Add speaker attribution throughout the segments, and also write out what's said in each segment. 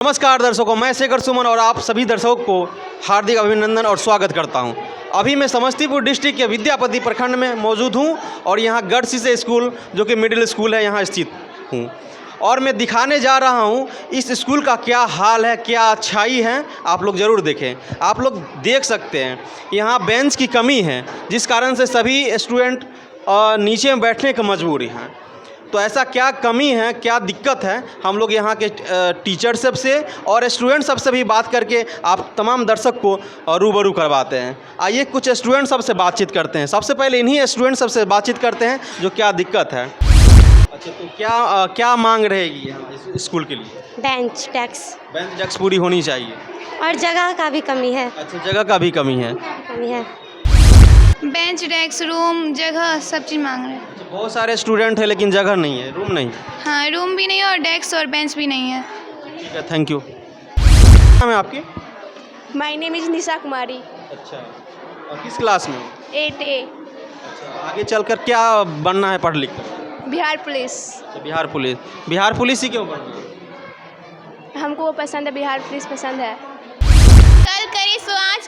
Speaker 1: नमस्कार दर्शकों, मैं शेखर सुमन और आप सभी दर्शकों को हार्दिक अभिनंदन और स्वागत करता हूं। अभी मैं समस्तीपुर डिस्ट्रिक्ट के विद्यापति प्रखंड में मौजूद हूं और यहां गढ़ स्कूल जो कि मिडिल स्कूल है यहां स्थित हूं और मैं दिखाने जा रहा हूं इस स्कूल का क्या हाल है, क्या अच्छाई है। आप लोग ज़रूर देखें। आप लोग देख सकते हैं यहाँ बेंच की कमी है जिस कारण से सभी स्टूडेंट नीचे में बैठने की मजबूरी हैं। तो ऐसा क्या कमी है, क्या दिक्कत है, हम लोग यहाँ के टीचर सब से और स्टूडेंट सब से भी बात करके आप तमाम दर्शक को रूबरू करवाते हैं। आइए कुछ स्टूडेंट सब से बातचीत करते हैं। सबसे पहले इन्हीं स्टूडेंट सब से बातचीत करते हैं जो क्या दिक्कत है। अच्छा, तो क्या मांग रहेगी यहाँ इस स्कूल के लिए?
Speaker 2: बेंच डेस्क
Speaker 1: पूरी होनी चाहिए
Speaker 2: और जगह का भी कमी है।
Speaker 1: अच्छा, जगह का भी कमी है।
Speaker 3: बेंच डेस्क रूम जगह सब चीज़ मांग रहे हैं।
Speaker 1: बहुत सारे स्टूडेंट हैं लेकिन जगह नहीं है, रूम नहीं।
Speaker 3: हाँ, रूम भी नहीं है और डेस्क और बेंच भी नहीं है।
Speaker 1: ठीक है, थैंक यू। नाम है आपकी?
Speaker 2: My name is Nisha Kumari.
Speaker 1: अच्छा, और किस क्लास में हो?
Speaker 2: 8A।
Speaker 1: अच्छा, आगे चलकर क्या बनना है पढ़ लिख कर?
Speaker 2: बिहार पुलिस।
Speaker 1: अच्छा, बिहार पुलिस ही क्यों बनना है?
Speaker 2: हमको वो पसंद है, बिहार पुलिस पसंद है।
Speaker 4: कल करे सो आज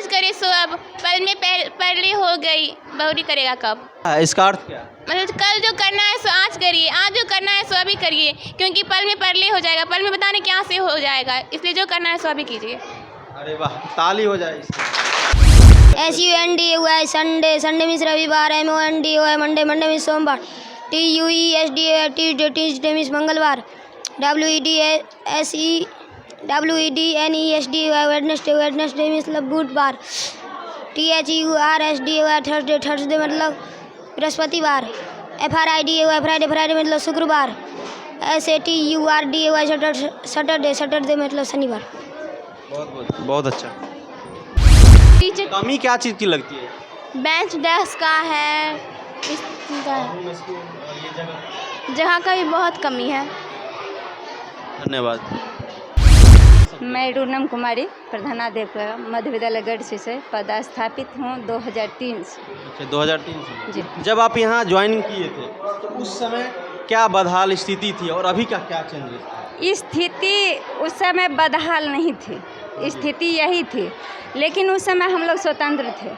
Speaker 4: करे सो अब, पल में पहले हो गई, बहुरी करेगा कब।
Speaker 1: इसका अर्थ क्या है?
Speaker 4: मतलब कल जो करना है सो आज करिए, आज जो करना है सो अभी करिए, क्योंकि पल में पहले हो जाएगा, पल में पता नहीं क्या से हो जाएगा, इसलिए जो करना है सो अभी कीजिए।
Speaker 1: अरे वाह, ताली हो जाए।
Speaker 2: SUND हुआ है संडे मीन्स रविवार, MOND हुआ है मंडे मीन्स सोमवार, TUESDA ट्यूसडे मीन्स मंगलवार, WEDNESD हुआ है वेडनेसडे मतलब बुधवार, THURSD हुआ है थर्सडे मतलब बृहस्पतिवार, FRIDA हुआ है फ्राइडे मतलब शुक्रवार, SATURDA हुआ है सैटरडे मतलब शनिवार।
Speaker 1: बहुत अच्छा। कमी क्या चीज़ की लगती है?
Speaker 2: बेंच डेस्क का है, जगह का भी बहुत कमी है।
Speaker 1: धन्यवाद।
Speaker 5: मैं रूनम कुमारी प्रधानाध्यापिका मध्य विद्यालय गढ़ से पदस्थापित हूँ 2003 से।
Speaker 1: अच्छा, 2003 से
Speaker 5: जी।
Speaker 1: जब आप यहाँ ज्वाइनिंग किए थे तो उस समय क्या बदहाल स्थिति थी और अभी का क्या चेंजेस था?
Speaker 5: स्थिति उस समय बदहाल नहीं थी, स्थिति यही थी, लेकिन उस समय हम लोग स्वतंत्र थे,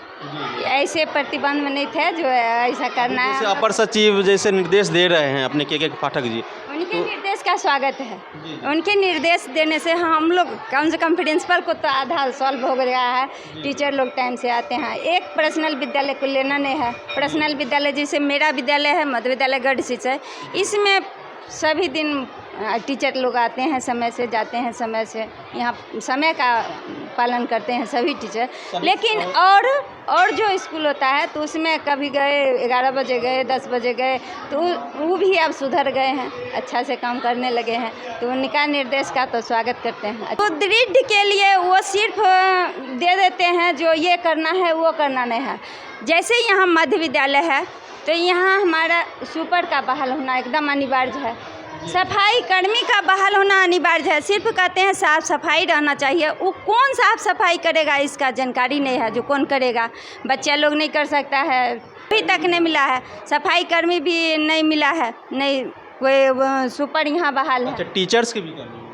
Speaker 5: ऐसे प्रतिबंध में नहीं थे जो ऐसा करना है।
Speaker 1: जैसे अपर सचिव जैसे निर्देश दे रहे हैं अपने के पाठक जी,
Speaker 5: उनके निर्देश का स्वागत है। उनके निर्देश देने से हम लोग कम से कम प्रिंसिपल को तो आधा सॉल्व हो गया है। टीचर लोग टाइम से आते हैं। एक पर्सनल विद्यालय को लेना नहीं है। पर्सनल विद्यालय जैसे मेरा विद्यालय है मध्य विद्यालय गढ़ से, इसमें सभी दिन टीचर लोग आते हैं, समय से जाते हैं, समय से यहाँ समय का पालन करते हैं सभी टीचर। लेकिन और जो स्कूल होता है तो उसमें कभी गए 11 बजे गए, 10 बजे गए, तो वो भी अब सुधर गए हैं, अच्छा से काम करने लगे हैं, तो उनका निर्देश का तो स्वागत करते हैं। तो दृढ़ के लिए वो सिर्फ दे देते हैं जो ये करना है वो करना नहीं है। जैसे यहाँ मध्य विद्यालय है तो यहाँ हमारा सुपर का बहाल होना एकदम अनिवार्य है, सफाई कर्मी का बहाल होना अनिवार्य है। सिर्फ कहते हैं साफ़ सफाई रहना चाहिए, वो कौन साफ़ सफाई करेगा इसका जानकारी नहीं है, जो कौन करेगा, बच्चा लोग नहीं कर सकता है, अभी तक नहीं मिला है, सफाई कर्मी भी नहीं मिला है, नहीं कोई सुपर यहाँ बहाल है।
Speaker 1: अच्छा, टीचर्स की भी कमी है?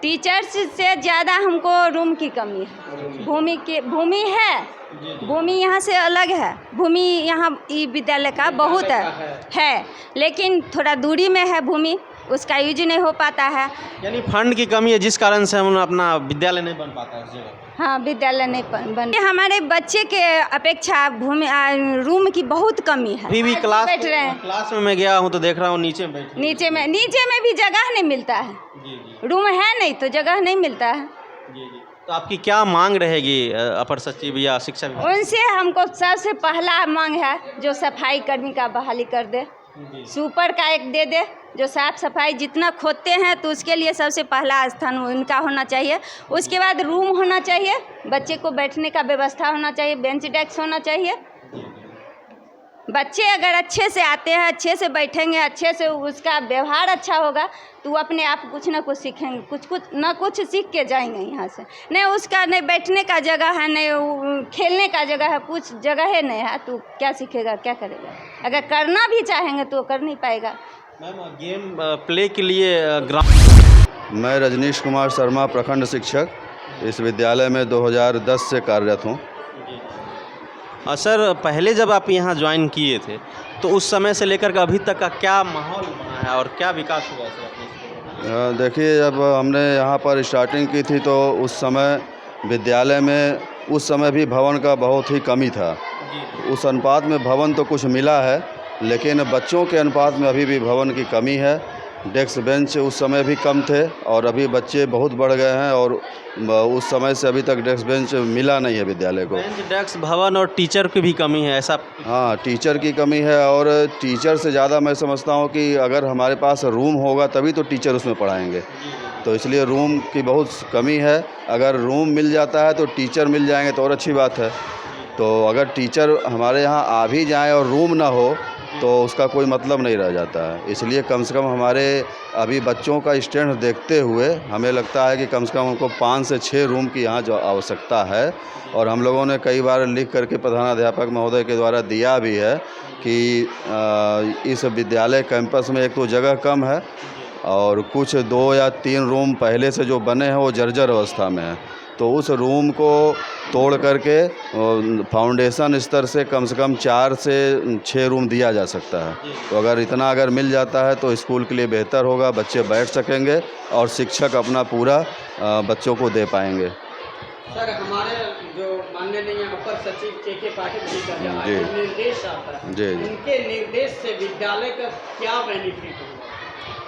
Speaker 5: टीचर्स से ज़्यादा हमको रूम की कमी है। भूमि है, भूमि यहाँ से अलग है, भूमि यहाँ विद्यालय का बहुत है, लेकिन थोड़ा दूरी में है भूमि, उसका यूज नहीं हो पाता है।
Speaker 1: यानी फंड की कमी है जिस कारण से हम अपना विद्यालय नहीं बन पाता है उस जगह।
Speaker 5: हाँ, विद्यालय नहीं बन हमारे बच्चे के अपेक्षा रूम की बहुत कमी है।
Speaker 1: अभी भी क्लास
Speaker 5: बैठ रहे हैं,
Speaker 1: क्लास में मैं गया हूँ तो देख रहा हूँ नीचे
Speaker 5: में भी जगह नहीं मिलता है। रूम है नहीं तो जगह नहीं मिलता है।
Speaker 1: तो आपकी क्या मांग रहेगी अपर सचिव या शिक्षा विभाग?
Speaker 5: उनसे हमको सबसे पहला मांग है जो सफाई कर्मी का बहाली कर दे, सुपर का एक दे दे, जो साफ़ सफाई जितना खोदते हैं तो उसके लिए सबसे पहला स्थान उनका होना चाहिए। उसके बाद रूम होना चाहिए, बच्चे को बैठने का व्यवस्था होना चाहिए, बेंच डेस्क होना चाहिए। बच्चे अगर अच्छे से आते हैं, अच्छे से बैठेंगे, अच्छे से उसका व्यवहार अच्छा होगा तो वो अपने आप कुछ ना कुछ सीखेंगे, कुछ सीख के जाएंगे यहाँ से। नहीं उसका नहीं बैठने का जगह है, नहीं खेलने का जगह है, कुछ जगह है नहीं है, तो क्या सीखेगा, क्या करेगा? अगर करना भी चाहेंगे तो कर नहीं पाएगा।
Speaker 1: मैम, गेम प्ले के लिए ग्राउंड
Speaker 6: मैं रजनीश कुमार शर्मा, प्रखंड शिक्षक, इस विद्यालय में 2010 से कार्यरत हूँ।
Speaker 1: सर, पहले जब आप यहाँ ज्वाइन किए थे तो उस समय से लेकर के अभी तक का क्या माहौल बना है और क्या विकास हुआ सर अपने स्कूल में?
Speaker 6: देखिए, जब हमने यहाँ पर स्टार्टिंग की थी तो उस समय विद्यालय में उस समय भी भवन का बहुत ही कमी था। उस अनुपात में भवन तो कुछ मिला है, लेकिन बच्चों के अनुपात में अभी भी भवन की कमी है। डेस्क बेंच उस समय भी कम थे और अभी बच्चे बहुत बढ़ गए हैं और उस समय से अभी तक डेस्क बेंच मिला नहीं है विद्यालय को।
Speaker 1: बेंच, डेस्क, भवन और टीचर की भी कमी है ऐसा?
Speaker 6: हाँ, टीचर की कमी है और टीचर से ज़्यादा मैं समझता हूँ कि अगर हमारे पास रूम होगा तभी तो टीचर उसमें पढ़ाएंगे, तो इसलिए रूम की बहुत कमी है। अगर रूम मिल जाता है तो टीचर मिल जाएंगे तो और अच्छी बात है। तो अगर टीचर हमारे यहाँ आ भी जाएँ और रूम ना हो तो उसका कोई मतलब नहीं रह जाता है। इसलिए कम से कम हमारे अभी बच्चों का स्ट्रेंथ देखते हुए हमें लगता है कि कम से कम उनको 5 से 6 रूम की यहाँ जो आवश्यकता है। और हम लोगों ने कई बार लिख करके प्रधानाध्यापक महोदय के द्वारा दिया भी है कि इस विद्यालय कैंपस में एक तो जगह कम है और कुछ 2 या 3 रूम पहले से जो बने हैं वो जर्जर अवस्था में है, तो उस रूम को तोड़ करके फाउंडेशन स्तर से कम 4 से 6 रूम दिया जा सकता है। तो अगर मिल जाता है तो स्कूल के लिए बेहतर होगा, बच्चे बैठ सकेंगे और शिक्षक अपना पूरा बच्चों को दे पाएंगे।
Speaker 1: सर, हमारे जो माननीय अपर सचिव के पाठक जी का
Speaker 6: जी
Speaker 1: निर्देश आता है,
Speaker 6: जी
Speaker 1: उनके निर्देश से विद्यालय का क्या बेनिफिट होगा?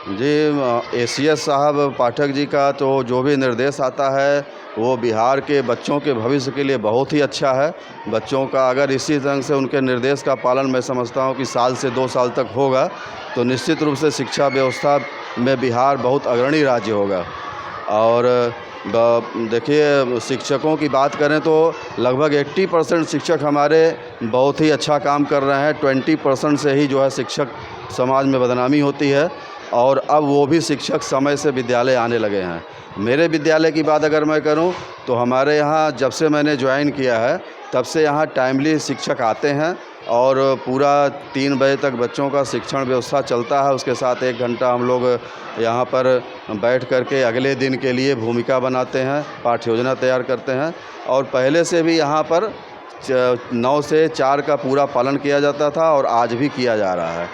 Speaker 6: जी, एसीएस साहब पाठक जी का तो जो भी निर्देश आता है वो बिहार के बच्चों के भविष्य के लिए बहुत ही अच्छा है। बच्चों का अगर इसी ढंग से उनके निर्देश का पालन मैं समझता हूँ कि साल से 2 साल तक होगा तो निश्चित रूप से शिक्षा व्यवस्था में बिहार बहुत अग्रणी राज्य होगा। और देखिए, शिक्षकों की बात करें तो लगभग 80% शिक्षक हमारे बहुत ही अच्छा काम कर रहे हैं। 20% से ही जो है शिक्षक समाज में बदनामी होती है और अब वो भी शिक्षक समय से विद्यालय आने लगे हैं। मेरे विद्यालय की बात अगर मैं करूं तो हमारे यहाँ जब से मैंने ज्वाइन किया है तब से यहाँ टाइमली शिक्षक आते हैं और पूरा 3 बजे तक बच्चों का शिक्षण व्यवस्था चलता है। उसके साथ 1 घंटा हम लोग यहाँ पर बैठ करके अगले दिन के लिए भूमिका बनाते हैं, पाठ्य योजना तैयार करते हैं और पहले से भी यहाँ पर 9 से 4 का पूरा पालन किया जाता था और आज भी किया जा रहा है।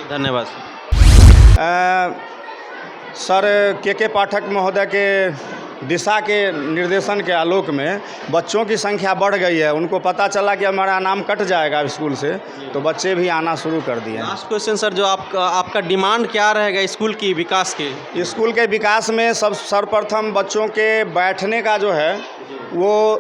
Speaker 1: धन्यवाद
Speaker 7: सर। के पाठक महोदय के दिशा के निर्देशन के आलोक में बच्चों की संख्या बढ़ गई है। उनको पता चला कि हमारा नाम कट जाएगा स्कूल से, तो बच्चे भी आना शुरू कर दिए हैं।
Speaker 1: लास्ट क्वेश्चन सर, जो आपका डिमांड क्या रहेगा स्कूल की विकास के?
Speaker 7: स्कूल के विकास में सर्वप्रथम बच्चों के बैठने का जो है वो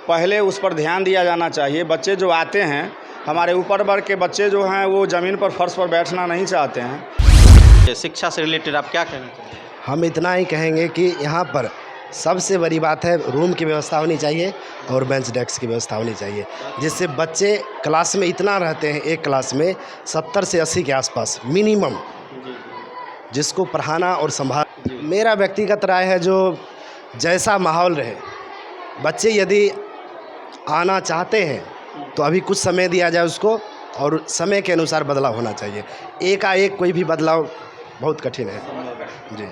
Speaker 7: पहले उस पर ध्यान दिया जाना चाहिए। बच्चे जो आते हैं, हमारे ऊपर वर्ग के बच्चे जो हैं वो ज़मीन पर फर्श पर बैठना नहीं चाहते हैं।
Speaker 1: शिक्षा से रिलेटेड आप क्या कहना चाहेंगे?
Speaker 8: हम इतना ही कहेंगे कि यहाँ पर सबसे बड़ी बात है रूम की व्यवस्था होनी चाहिए और बेंच डेस्क की व्यवस्था होनी चाहिए, जिससे बच्चे क्लास में इतना रहते हैं, एक क्लास में 70 से 80 के आसपास मिनिमम, जिसको पढ़ाना और संभाल। मेरा व्यक्तिगत राय है जो जैसा माहौल रहे, बच्चे यदि आना चाहते हैं तो अभी कुछ समय दिया जाए उसको और समय के अनुसार बदलाव होना चाहिए। एकाएक कोई भी बदलाव बहुत कठिन है जी।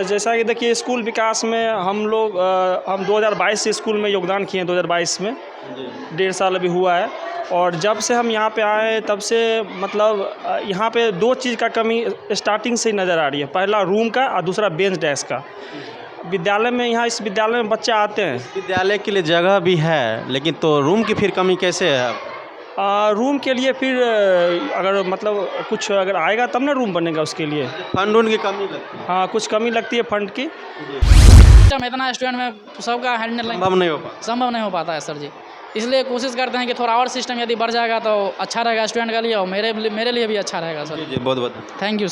Speaker 9: जैसा कि देखिए, स्कूल विकास में हम 2022 से स्कूल में योगदान किए हैं। 2022 में 1.5 साल अभी हुआ है और जब से हम यहाँ पे आए तब से मतलब यहाँ पे 2 चीज़ का कमी स्टार्टिंग से ही नज़र आ रही है। पहला रूम का और दूसरा बेंच डेस्क का। विद्यालय में यहाँ इस विद्यालय में बच्चे आते हैं,
Speaker 1: विद्यालय के लिए जगह भी है, लेकिन तो रूम की फिर कमी कैसे है?
Speaker 9: रूम के लिए फिर अगर मतलब कुछ अगर आएगा तब ना रूम बनेगा, उसके लिए
Speaker 1: फंड की कमी लगती है।
Speaker 9: हाँ, कुछ कमी लगती है फंड की।
Speaker 10: इतना स्टूडेंट में सबका हैंडल
Speaker 1: संभव नहीं
Speaker 10: हो पाता है सर जी। इसलिए कोशिश करते हैं कि थोड़ा और सिस्टम यदि बढ़ जाएगा तो अच्छा रहेगा स्टूडेंट के लिए और मेरे लिए भी अच्छा रहेगा सर।
Speaker 1: जी, बहुत बहुत
Speaker 10: थैंक यू।